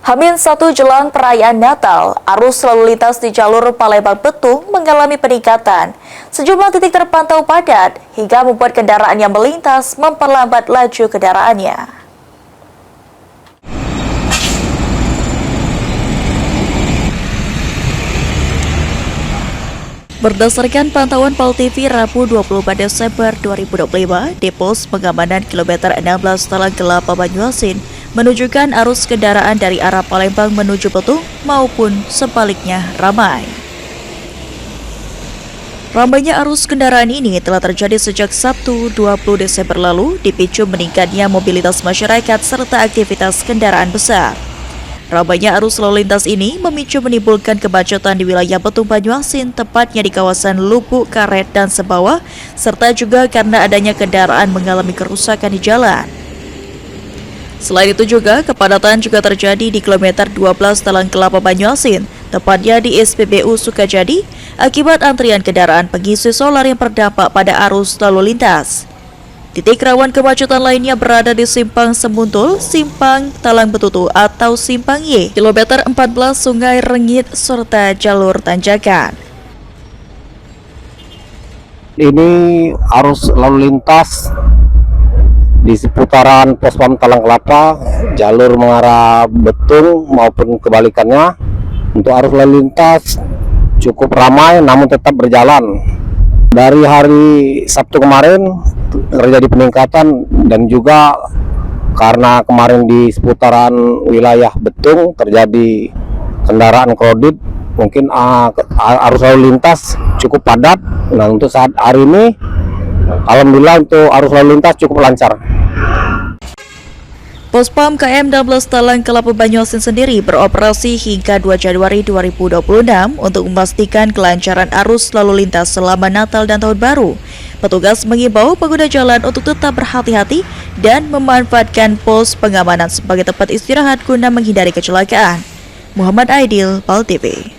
H-1 jelang perayaan Natal, arus lalu lintas di jalur Palembang-Betung mengalami peningkatan. Sejumlah titik terpantau padat hingga membuat kendaraan yang melintas memperlambat laju kendaraannya. Berdasarkan pantauan PAL TV Rabu 24 Desember 2025 di pos pengamanan kilometer 16 Talang Kelapa Banyuasin menunjukkan arus kendaraan dari arah Palembang menuju Betung maupun sebaliknya ramai. Ramainya arus kendaraan ini telah terjadi sejak Sabtu 20 Desember lalu dipicu meningkatnya mobilitas masyarakat serta aktivitas kendaraan besar. Ramainya arus lalu lintas ini menimbulkan kemacetan di wilayah Betung Banyuasin, tepatnya di kawasan Lubuk Karet dan Sembawah, serta juga karena adanya kendaraan mengalami kerusakan di jalan. Selain itu juga, kepadatan juga terjadi di kilometer 12 Talang Kelapa Banyuasin, tepatnya di SPBU Sukajadi, akibat antrian kendaraan pengisi solar yang berdampak pada arus lalu lintas. Titik rawan kemacetan lainnya berada di Simpang Semuntul, Simpang Talang Betutu atau Simpang Y, kilometer 14 Sungai Rengit, serta jalur tanjakan. Ini arus lalu lintas di seputaran pos pam Talang Kelapa, jalur mengarah Betung maupun kebalikannya. Untuk arus lalu lintas cukup ramai namun tetap berjalan. Dari hari Sabtu kemarin terjadi peningkatan, dan juga karena kemarin di seputaran wilayah Betung terjadi kendaraan kredit, mungkin arus lalu lintas cukup padat. Nah, untuk saat hari ini alhamdulillah untuk arus lalu lintas cukup lancar. Pospam KM 16 Talang Kelapa Banyuasin sendiri beroperasi hingga 2 Januari 2026 untuk memastikan kelancaran arus lalu lintas selama Natal dan Tahun Baru. Petugas mengimbau pengguna jalan untuk tetap berhati-hati dan memanfaatkan pos pengamanan sebagai tempat istirahat guna menghindari kecelakaan. Muhammad Aidil, PAL TV.